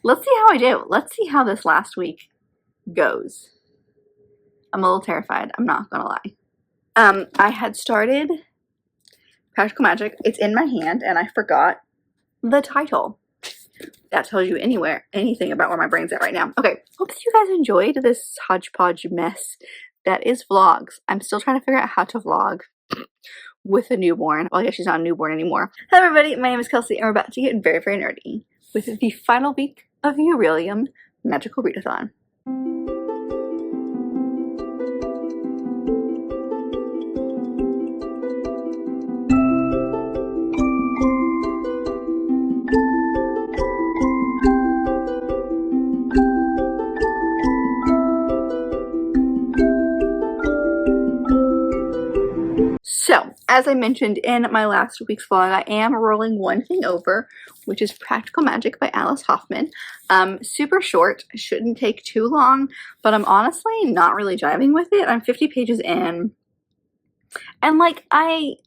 let's see how I do. Let's see how this last week goes. I'm a little terrified. I'm not gonna lie. I had started Practical Magic. It's in my hand, and I forgot the title. That tells you anything about where my brain's at right now. Okay, hope that you guys enjoyed this hodgepodge mess that is vlogs. I'm still trying to figure out how to vlog with a newborn. Well, I guess she's not a newborn anymore. Hello everybody, my name is Kelsey, and we're about to get very, very nerdy with the final week of the Orilium Magical Readathon. So, as I mentioned in my last week's vlog, I am rolling one thing over, which is Practical Magic by Alice Hoffman. Super short, shouldn't take too long, but I'm honestly not really jiving with it. I'm 50 pages in, and like I'm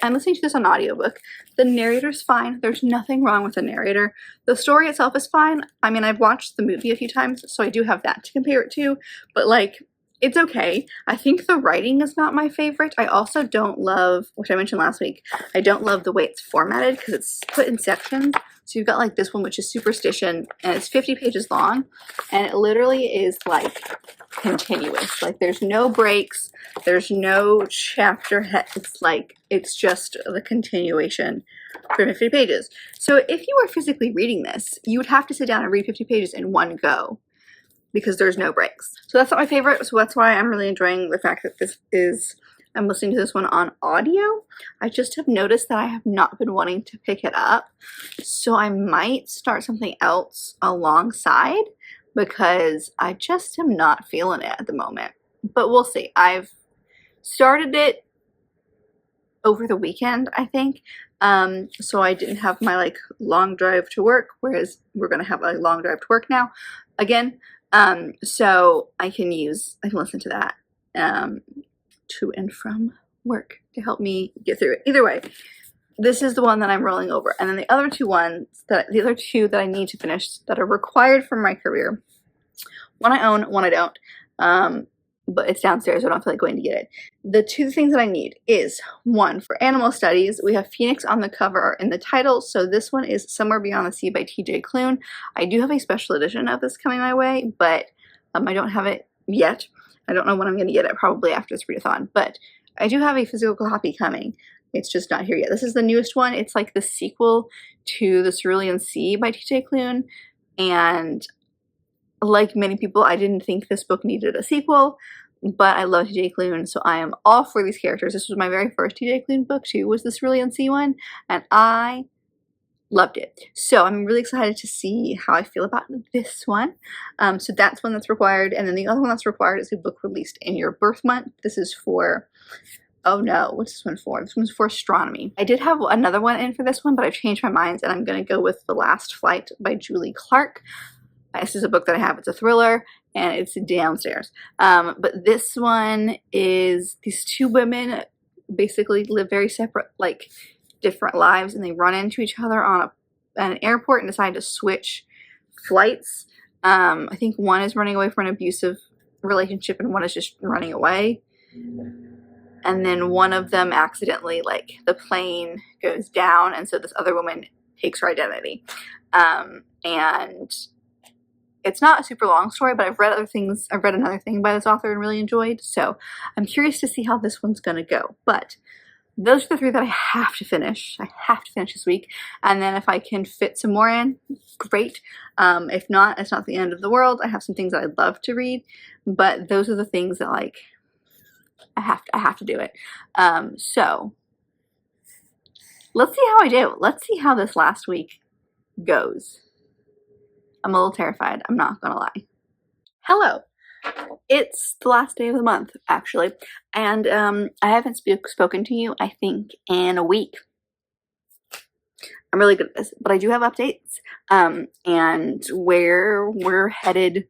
listening to this on audiobook. The narrator's fine. There's nothing wrong with the narrator. The story itself is fine. I mean, I've watched the movie a few times, so I do have that to compare it to, but like, it's okay. I think the writing is not my favorite. I also don't love, which I mentioned last week, I don't love the way it's formatted because it's put in sections. So you've got like this one, which is Superstition, and it's 50 pages long, and it literally is like continuous. Like there's no breaks, there's no chapter it's like, it's just the continuation for 50 pages. So if you were physically reading this, you would have to sit down and read 50 pages in one go, because there's no breaks. So that's not my favorite, so that's why I'm really enjoying the fact that I'm listening to this one on audio. I just have noticed that I have not been wanting to pick it up, so I might start something else alongside, because I just am not feeling it at the moment. But we'll see. I've started it over the weekend, I think, so I didn't have my like long drive to work, whereas we're gonna have a long drive to work now again. So I can listen to that to and from work to help me get through it. Either way, this is the one that I'm rolling over, and then the other two that I need to finish that are required for my career. One I own, one I don't. But it's downstairs, so I don't feel like going to get it. The two things that I need is, one, for animal studies, we have Phoenix on the cover in the title, so this one is Somewhere Beyond the Sea by T.J. Klune. I do have a special edition of this coming my way, but I don't have it yet. I don't know when I'm going to get it, probably after this readathon, but I do have a physical copy coming. It's just not here yet. This is the newest one. It's like the sequel to The Cerulean Sea by T.J. Klune, and like many people, I didn't think this book needed a sequel, but I love T.J. Klune, so I am all for these characters. This was my very first T.J. Klune book too, was the Cerulean Sea one, and I loved it. So I'm really excited to see how I feel about this one. So that's one that's required, and then the other one that's required is a book released in your birth month. This is for, oh no, what's this one for? This one's for astronomy. I did have another one in for this one, but I've changed my mind, and I'm going to go with The Last Flight by Julie Clark. This is a book that I have. It's a thriller, and it's downstairs. But this one is, these two women basically live very separate, like different lives, and they run into each other on an airport and decide to switch flights. I think one is running away from an abusive relationship, and one is just running away. And then one of them accidentally, like, the plane goes down, and so this other woman takes her identity. And it's not a super long story, but I've read other things. I've read another thing by this author and really enjoyed, so I'm curious to see how this one's going to go. But those are the three that I have to finish. I have to finish this week, and then if I can fit some more in, great. If not, it's not the end of the world. I have some things that I'd love to read, but those are the things that, like, I have to do it. So let's see how I do. Let's see how this last week goes. I'm a little terrified, I'm not gonna lie. Hello! It's the last day of the month, actually, and I haven't spoken to you, I think, in a week. I'm really good at this, but I do have updates, and where we're headed,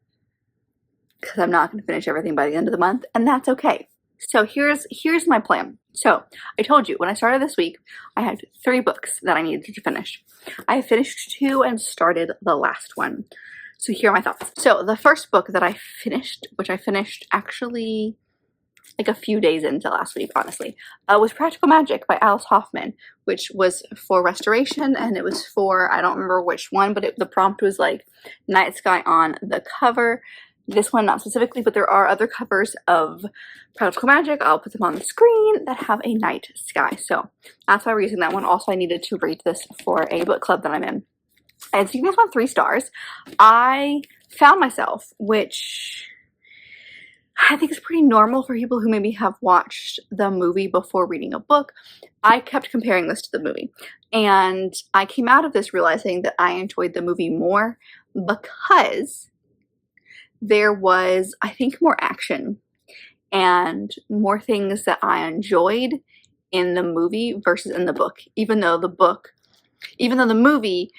because I'm not going to finish everything by the end of the month, and that's okay. So here's my plan. So I told you when I started this week, I had 3 books that I needed to finish. I finished 2 and started the last one. So here are my thoughts. So the first book that I finished, which I finished actually like a few days into last week, honestly, was Practical Magic by Alice Hoffman, which was for restoration, and it was for, I don't remember which one, but the prompt was like night sky on the cover. This one not specifically, but there are other covers of Practical Magic, I'll put them on the screen, that have a night sky. So that's why we're using that one. Also, I needed to read this for a book club that I'm in. I had seen this one 3 stars. I found myself, which I think is pretty normal for people who maybe have watched the movie before reading a book. I kept comparing this to the movie, and I came out of this realizing that I enjoyed the movie more because there was, I think, more action and more things that I enjoyed in the movie versus in the book, even though the movie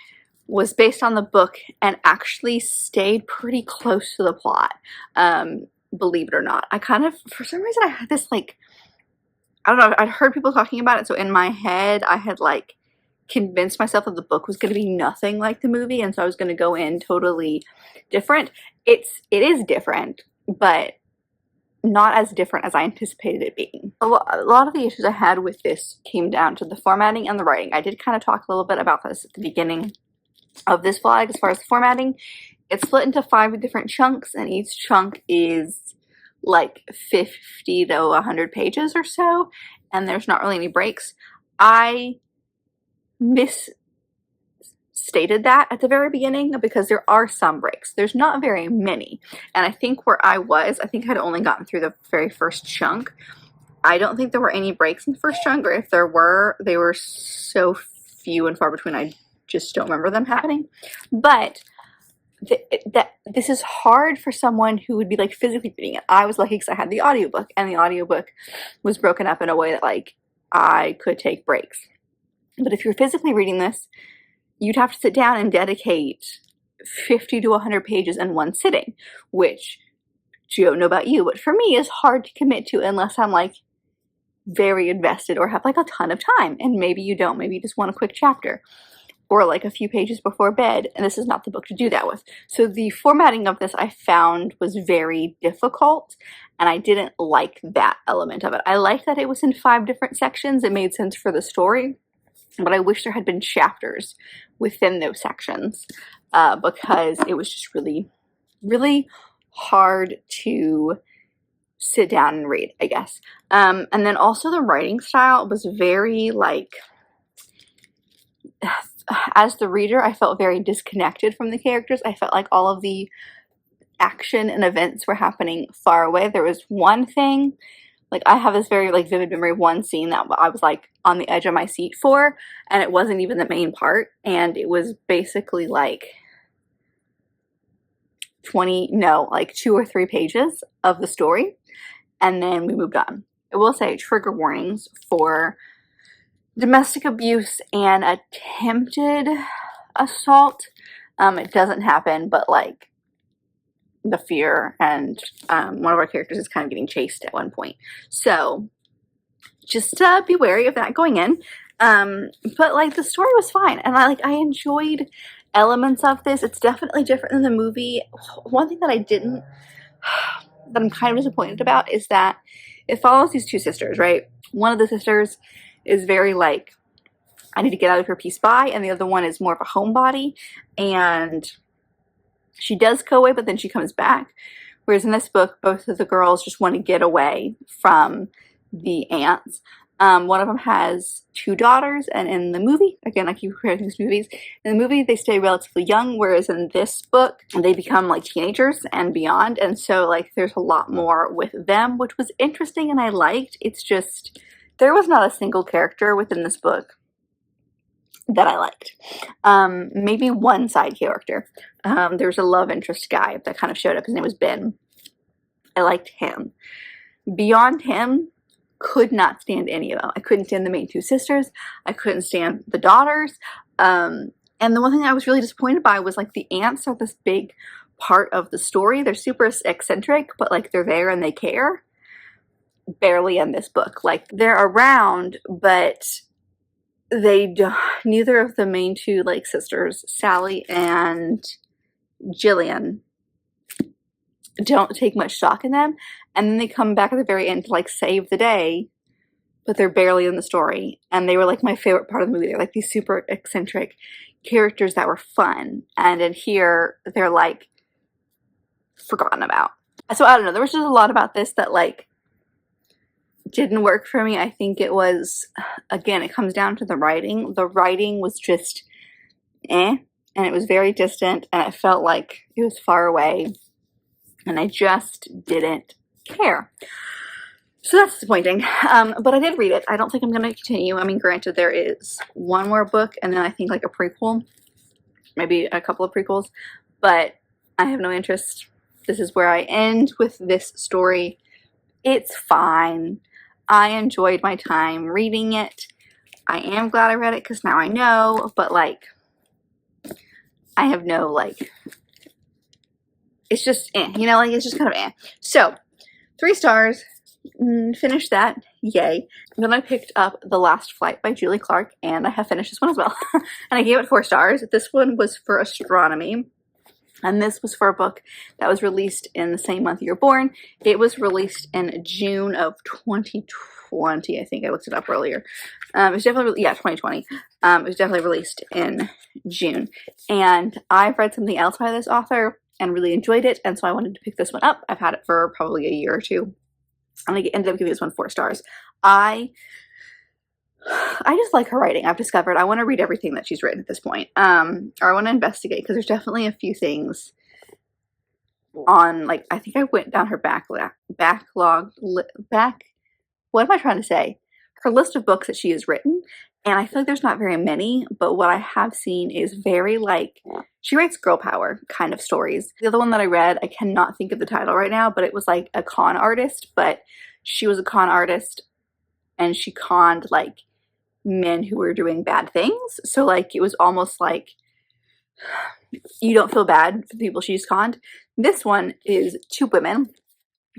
was based on the book and actually stayed pretty close to the plot. Believe it or not. I kind of, for some reason, I had this like, I don't know, I'd heard people talking about it, so in my head I had like convinced myself that the book was going to be nothing like the movie, and so I was going to go in totally different. It is different, but not as different as I anticipated it being. A lot of the issues I had with this came down to the formatting and the writing. I did kind of talk a little bit about this at the beginning of this vlog as far as the formatting. It's split into 5 different chunks, and each chunk is like 50 to 100 pages or so, and there's not really any breaks. I misstated that at the very beginning because there are some breaks. There's not very many, and I think where I think I'd only gotten through the very first chunk. I don't think there were any breaks in the first chunk, or if there were, they were so few and far between I just don't remember them happening. But this is hard for someone who would be like physically reading it. I was lucky because I had the audiobook, and the audiobook was broken up in a way that like I could take breaks. But if you're physically reading this, you'd have to sit down and dedicate 50 to 100 pages in one sitting, which I don't know about you, but for me is hard to commit to unless I'm like very invested or have like a ton of time. And maybe you don't, maybe you just want a quick chapter or like a few pages before bed, and this is not the book to do that with. So the formatting of this I found was very difficult, and I didn't like that element of it. I liked that it was in 5 different sections. It made sense for the story, but I wish there had been chapters within those sections because it was just really, really hard to sit down and read, I guess. And then also the writing style was very like, as the reader, I felt very disconnected from the characters. I felt like all of the action and events were happening far away. There was one thing, like I have this very like vivid memory of one scene that I was like on the edge of my seat for, and it wasn't even the main part, and it was basically like 2 or 3 pages of the story, and then we moved on. I will say trigger warnings for domestic abuse and attempted assault. It doesn't happen, but like the fear, and one of our characters is kind of getting chased at one point. So just be wary of that going in. But like the story was fine, and I enjoyed elements of this. It's definitely different than the movie. One thing that that I'm kind of disappointed about is that it follows these 2 sisters, right? One of the sisters is very like, I need to get out of here, peace, bye, and the other one is more of a homebody, and she does go away, but then she comes back. Whereas in this book, both of the girls just want to get away from the aunts. One of them has 2 daughters, and in the movie, again, I keep comparing these movies, in the movie they stay relatively young, whereas in this book they become like teenagers and beyond, and so like there's a lot more with them, which was interesting and I liked. It's just, there was not a single character within this book that I liked. Maybe one side character. There's a love interest guy that kind of showed up. His name was Ben. I liked him. Beyond him, could not stand any of them. I couldn't stand the main 2 sisters. I couldn't stand the daughters. And the one thing I was really disappointed by was like the aunts are this big part of the story. They're super eccentric, but like they're there and they care. barely in this book. Like, they're around, but they don't, neither of the main two, like, sisters, Sally and Jillian, don't take much stock in them, and then they come back at the very end to, like, save the day, but they're barely in the story. And they were, like, my favorite part of the movie. They're, like, these super eccentric characters that were fun, and in here, they're, like, forgotten about. So, I don't know, there was just a lot about this that, like, didn't work for me. I think it was, again, it comes down to the writing. The writing was just and it was very distant, and it felt like it was far away, and I just didn't care. So that's disappointing. But I did read it. I don't think I'm going to continue. I mean, granted, there is one more book, and then I think like a prequel, maybe a couple of prequels, but I have no interest. This is where I end with this story. It's fine. I enjoyed my time reading it. I am glad I read it because now I know, but like, I have no, like, it's just you know, like, it's just kind of So, 3 stars, finished that, yay. Then I picked up The Last Flight by Julie Clark, and I have finished this one as well. And I gave it 4 stars. This one was for astronomy, and this was for a book that was released in the same month you were born. It was released in June of 2020, I think. I looked it up earlier. It was definitely, yeah, 2020. It was definitely released in June. And I've read something else by this author and really enjoyed it, and so I wanted to pick this one up. I've had it for probably a year or two, and I ended up giving this one 4 stars. I just like her writing. I've discovered I want to read everything that she's written at this point, or I want to investigate, because there's definitely a few things on, like, I think I went down her what am I trying to say? Her list of books that she has written, and I feel like there's not very many, but what I have seen is very, like, she writes girl power kind of stories. The other one that I read, I cannot think of the title right now, but it was like a con artist, but she was a con artist and she conned, like, men who were doing bad things. So, like, it was almost like you don't feel bad for the people she's conned. This one is 2 women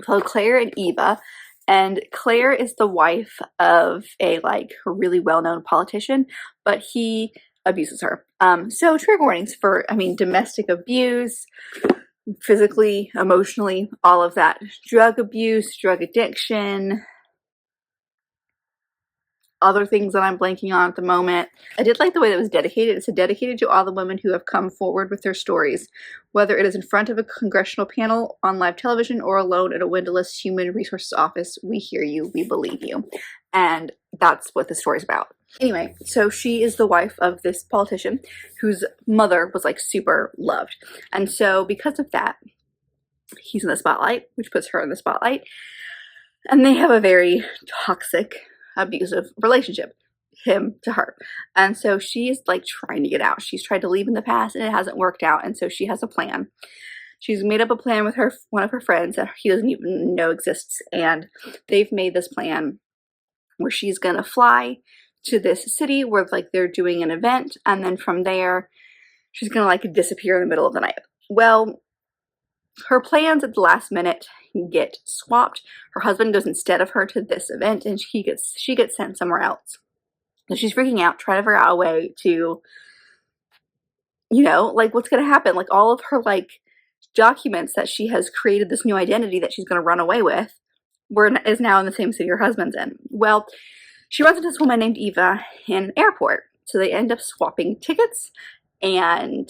called Claire and Eva. And Claire is the wife of a, like, really well-known politician, but he abuses her. So trigger warnings for, I mean, domestic abuse, physically, emotionally, all of that. Drug abuse, drug addiction, other things that I'm blanking on at the moment. I did like the way that it was dedicated. It said, dedicated to all the women who have come forward with their stories, whether it is in front of a congressional panel, on live television, or alone in a windowless human resources office. We hear you, we believe you. And that's what the story's about. Anyway, so she is the wife of this politician whose mother was, like, super loved. And so because of that, he's in the spotlight, which puts her in the spotlight. And they have a very toxic, abusive relationship, him to her. And so she's, like, trying to get out. She's tried to leave in the past and it hasn't worked out, and so she has a plan. She's made up a plan with one of her friends that he doesn't even know exists, and they've made this plan where she's gonna fly to this city where, like, they're doing an event, and then from there she's gonna, like, disappear in the middle of the night. Well, her plans at the last minute get swapped. Her husband goes instead of her to this event, and she gets sent somewhere else. So she's freaking out, trying to figure out a way to, you know, like, what's going to happen? Like, all of her, like, documents that she has created this new identity that she's going to run away with is now in the same city her husband's in. Well, she runs into this woman named Eva in an airport. So they end up swapping tickets, and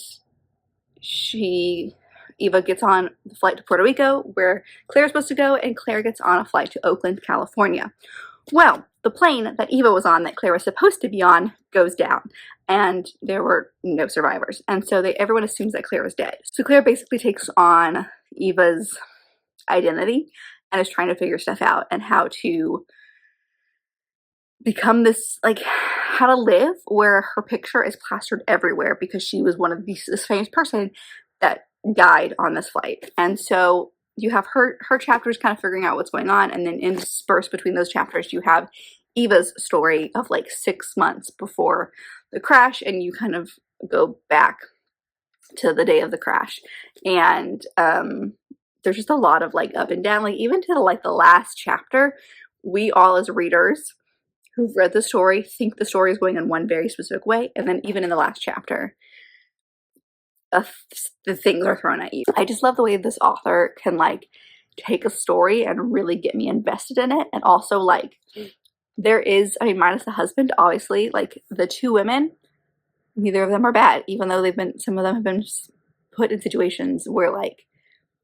Eva gets on the flight to Puerto Rico, where Claire's supposed to go, and Claire gets on a flight to Oakland, California. Well, the plane that Eva was on, that Claire was supposed to be on, goes down, and there were no survivors. And so everyone assumes that Claire was dead. So Claire basically takes on Eva's identity and is trying to figure stuff out and how to become this, like, how to live where her picture is plastered everywhere, because she was one of this famous person that died on this flight. And so you have her chapters kind of figuring out what's going on, and then interspersed between those chapters you have Eva's story of, like, 6 months before the crash, and you kind of go back to the day of the crash. And there's just a lot of, like, up and down, like, even to, like, the last chapter we all as readers who've read the story think the story is going in one very specific way, and then even in the last chapter, the things are thrown at you. I just love the way this author can like take a story and really get me invested in it. And also like there is, I mean, minus the husband, obviously, like the two women, neither of them are bad, even though some of them have been put in situations where like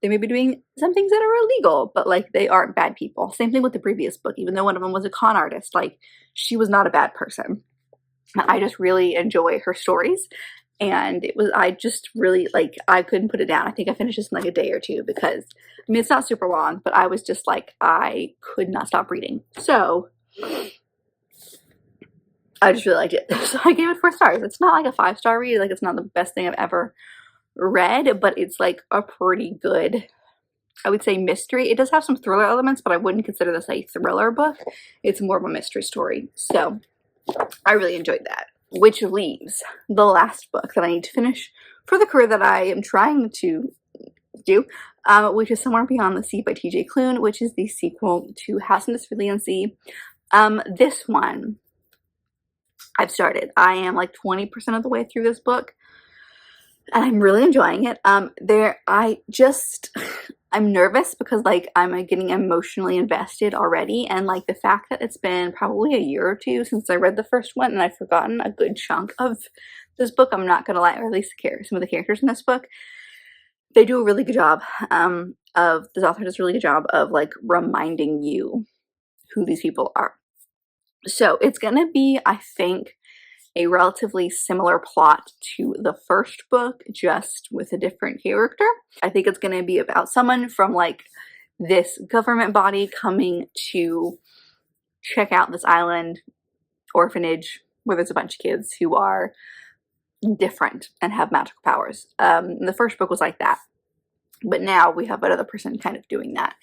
they may be doing some things that are illegal, but like they aren't bad people. Same thing with the previous book, even though one of them was a con artist, like she was not a bad person. I just really enjoy her stories. And I just really, like, I couldn't put it down. I think I finished this in like a day or two because, I mean, it's not super long, but I was just like, I could not stop reading. So I just really liked it. So I gave it 4 stars. It's not like a 5-star read. Like, it's not the best thing I've ever read, but it's like a pretty good, I would say, mystery. It does have some thriller elements, but I wouldn't consider this a thriller book. It's more of a mystery story. So I really enjoyed that. Which leaves the last book that I need to finish for the career that I am trying to do, which is Somewhere Beyond the Sea by T.J. Klune, which is the sequel to House in the Cerulean Sea. This one I've started. I am like 20% of the way through this book, and I'm really enjoying it. I'm nervous because like I'm getting emotionally invested already, and like the fact that it's been probably a year or two since I read the first one and I've forgotten a good chunk of this book, I'm not gonna lie, or at least some of the characters in this book, they do a really good job this author does a really good job of like reminding you who these people are. So it's gonna be, I think, a relatively similar plot to the first book, just with a different character. I think it's going to be about someone from like this government body coming to check out this island orphanage where there's a bunch of kids who are different and have magical powers. The first book was like that, but now we have another person kind of doing that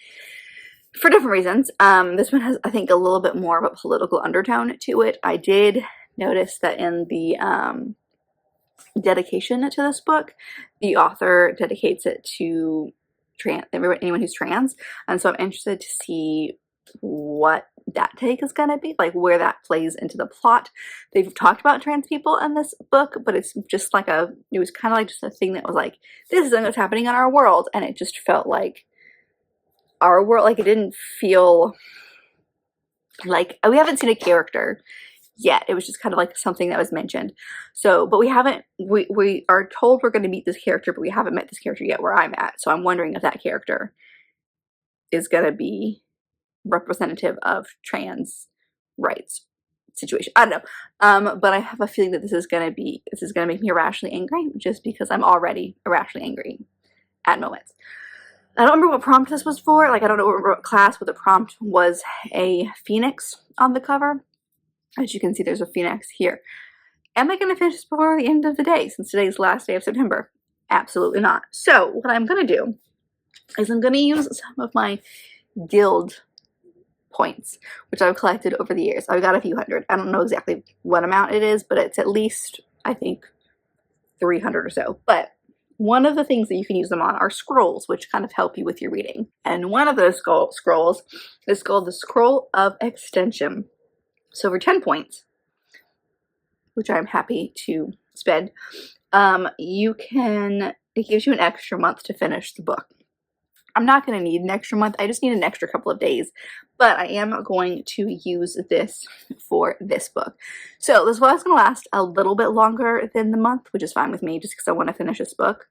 for different reasons. This one has, I think, a little bit more of a political undertone to it. I did notice that in the dedication to this book, the author dedicates it to anyone who's trans, and so I'm interested to see what that take is going to be, like where that plays into the plot. They've talked about trans people in this book, but it's just like it was kind of like just a thing that was like, this is what's happening in our world, and it just felt like our world, like it didn't feel like, we haven't seen a character yet. It was just kind of like something that was mentioned. So, but we are told we're going to meet this character, but we haven't met this character yet where I'm at. So I'm wondering if that character is going to be representative of trans rights situation. I don't know. But I have a feeling that this is going to make me irrationally angry, just because I'm already irrationally angry at moments. I don't remember what prompt this was for. Like, I don't know what class, but the prompt was a phoenix on the cover. As you can see, there's a phoenix here. Am I going to finish this before the end of the day, since today's the last day of September? Absolutely not. So what I'm going to do is I'm going to use some of my guild points, which I've collected over the years. I've got a few hundred. I don't know exactly what amount it is, but it's at least, I think, 300 or so. But one of the things that you can use them on are scrolls, which kind of help you with your reading. And one of those scrolls is called the Scroll of Extension. So for 10 points, which I'm happy to spend, it gives you an extra month to finish the book. I'm not going to need an extra month. I just need an extra couple of days, but I am going to use this for this book. So this book is going to last a little bit longer than the month, which is fine with me, just because I want to finish this book.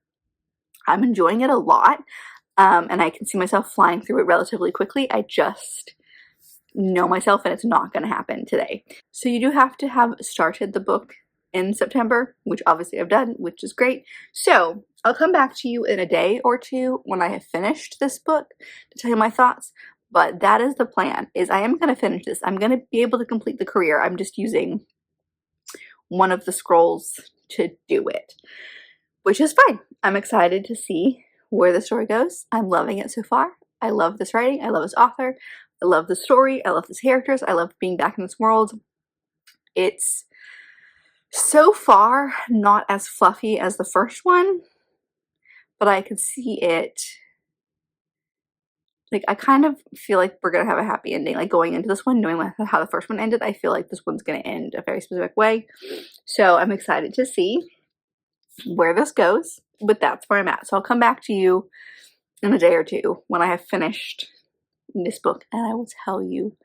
I'm enjoying it a lot, and I can see myself flying through it relatively quickly. I just know myself, and it's not going to happen today. So you do have to have started the book in September, which obviously I've done, which is great. So I'll come back to you in a day or two when I have finished this book to tell you my thoughts. But that is the plan, is I am going to finish this. I'm going to be able to complete the career. I'm just using one of the scrolls to do it, which is fine. I'm excited to see where the story goes. I'm loving it so far. I love this writing. I love this author. I love the story. I love the characters. I love being back in this world. It's so far not as fluffy as the first one, but I could see it like, I kind of feel like we're gonna have a happy ending. Like, going into this one, knowing how the first one ended, I feel like this one's gonna end a very specific way. So I'm excited to see where this goes, but that's where I'm at. So I'll come back to you in a day or two when I have finished this book, and I will tell you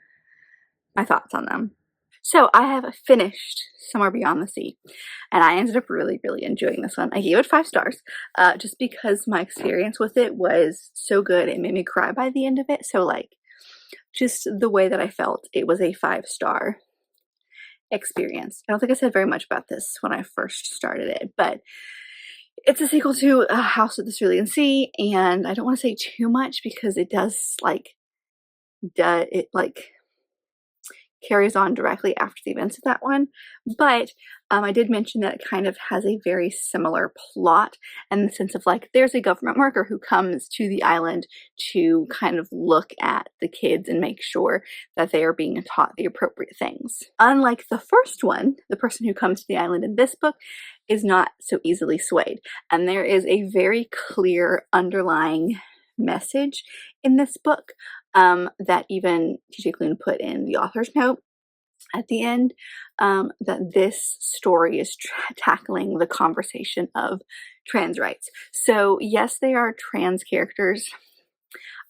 my thoughts on them. So I have finished Somewhere Beyond the Sea, and I ended up really, really enjoying this one. I gave it 5 stars, just because my experience with it was so good. It made me cry by the end of it. So, like, just the way that I felt, it was a 5-star experience. I don't think I said very much about this when I first started it, but it's a sequel to A House of the Cerulean Sea, and I don't want to say too much because it does, like, carries on directly after the events of that one, but I did mention that it kind of has a very similar plot in the sense of, like, there's a government worker who comes to the island to kind of look at the kids and make sure that they are being taught the appropriate things. Unlike the first one, the person who comes to the island in this book is not so easily swayed, and there is a very clear underlying message in this book that even TJ Klune put in the author's note at the end, that this story is tackling the conversation of trans rights. So yes, they are trans characters.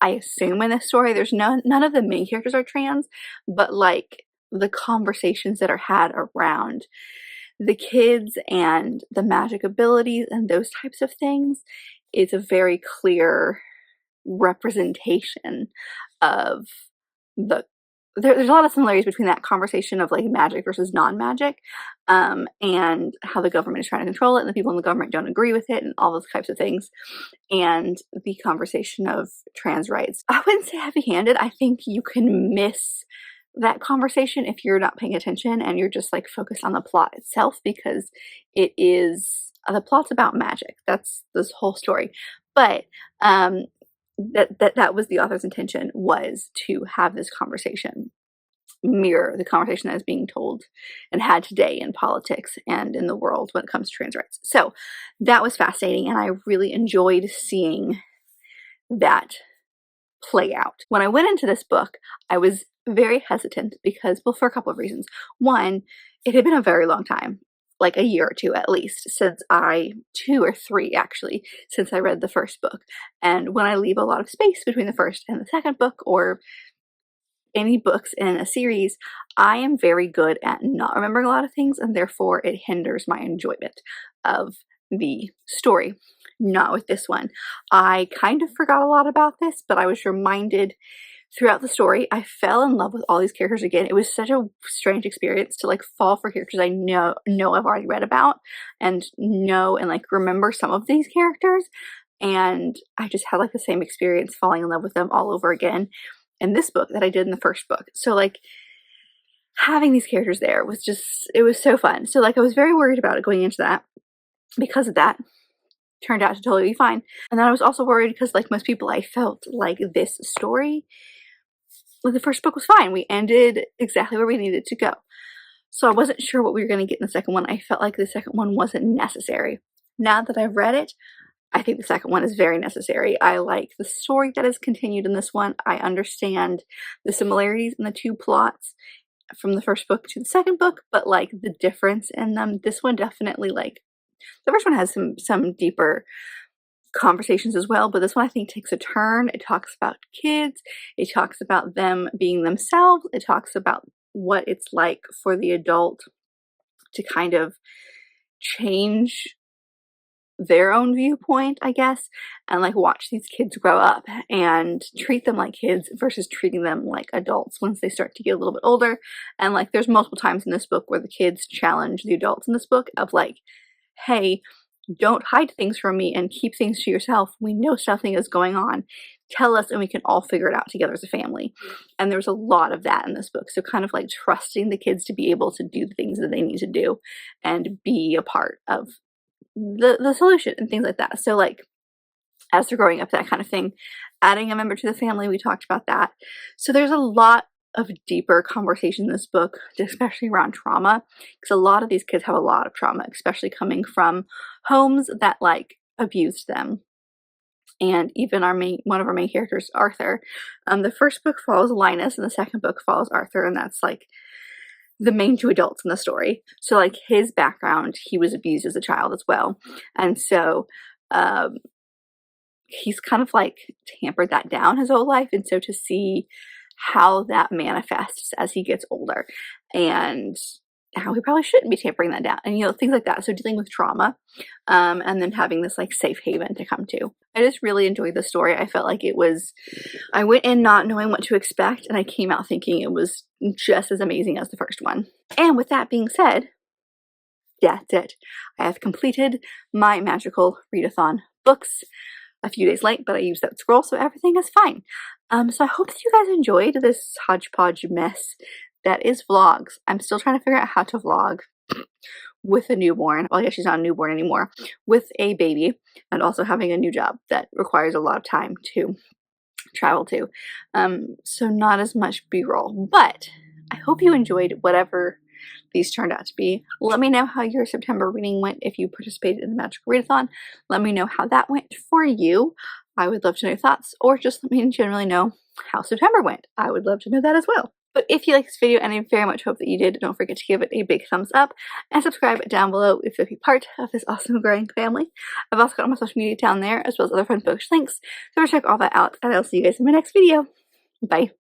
I assume in this story there's none of the main characters are trans, but, like, the conversations that are had around the kids and the magic abilities and those types of things is a very clear representation of there's a lot of similarities between that conversation of, like, magic versus non-magic, and how the government is trying to control it and the people in the government don't agree with it and all those types of things, and the conversation of trans rights. I wouldn't say heavy-handed. I think you can miss that conversation if you're not paying attention and you're just, like, focused on the plot itself, because it is the plot's about magic. That's this whole story. But that was the author's intention, was to have this conversation mirror the conversation that is being told and had today in politics and in the world when it comes to trans rights. So that was fascinating, and I really enjoyed seeing that play out. When I went into this book, I was very hesitant because, well, for a couple of reasons. One, it had been a very long time, like a year or two at least, since 2 or 3 actually, since I read the first book. And when I leave a lot of space between the first and the second book, or any books in a series, I am very good at not remembering a lot of things, and therefore it hinders my enjoyment of the story. Not with this one. I kind of forgot a lot about this, but I was reminded throughout the story. I fell in love with all these characters again. It was such a strange experience to, like, fall for characters I know I've already read about and know and, like, remember some of these characters, and I just had, like, the same experience falling in love with them all over again in this book that I did in the first book. So, like, having these characters there was just, it was so fun. So, like, I was very worried about it going into that. Because of that, turned out to totally be fine. And then I was also worried because, like most people, I felt like this story, like, the first book was fine. We ended exactly where we needed to go. So I wasn't sure what we were going to get in the second one. I felt like the second one wasn't necessary. Now that I've read it, I think the second one is very necessary. I like the story that is continued in this one. I understand the similarities in the 2 plots from the first book to the second book, but, like, the difference in them, this one definitely, like, the first one has some deeper conversations as well, but this one I think takes a turn. It talks about kids. It talks about them being themselves. It talks about what it's like for the adult to kind of change their own viewpoint, I guess, and, like, watch these kids grow up and treat them like kids versus treating them like adults once they start to get a little bit older. And, like, there's multiple times in this book where the kids challenge the adults in this book of, like, hey, don't hide things from me and keep things to yourself. We know something is going on. Tell us and we can all figure it out together as a family. And there's a lot of that in this book. So kind of, like, trusting the kids to be able to do the things that they need to do and be a part of the solution and things like that. So, like, as they're growing up, that kind of thing. Adding a member to the family, we talked about that. So there's a lot of deeper conversation in this book, especially around trauma, because a lot of these kids have a lot of trauma, especially coming from homes that, like, abused them. and even one of our main characters, Arthur. The first book follows Linus, and the second book follows Arthur, and that's like the main two adults in the story. So like his background, he was abused as a child as well, and so he's kind of like tampered that down his whole life, and so to see how that manifests as he gets older, and how he probably shouldn't be tampering that down, and things like that. So dealing with trauma, and then having this like safe haven to come to. I just really enjoyed the story. I felt like I went in not knowing what to expect, and I came out thinking it was just as amazing as the first one. And with that being said, that's it. I have completed my magical readathon books. A few days late, but I used that scroll, so everything is fine. So I hope that you guys enjoyed this hodgepodge mess that is vlogs. I'm still trying to figure out how to vlog with a newborn. Well, I guess she's not a newborn anymore. With a baby, and also having a new job that requires a lot of time to travel to. So not as much B-roll, but I hope you enjoyed whatever these turned out to be. Let me know how your September reading went if you participated in the Magical Readathon. Let me know how that went for you. I would love to know your thoughts, or just let me generally know how September went. I would love to know that as well. But if you like this video, and I very much hope that you did, don't forget to give it a big thumbs up and subscribe down below if you'll be part of this awesome growing family. I've also got all my social media down there, as well as other fun bookish links, so check all that out, and I'll see you guys in my next video. Bye.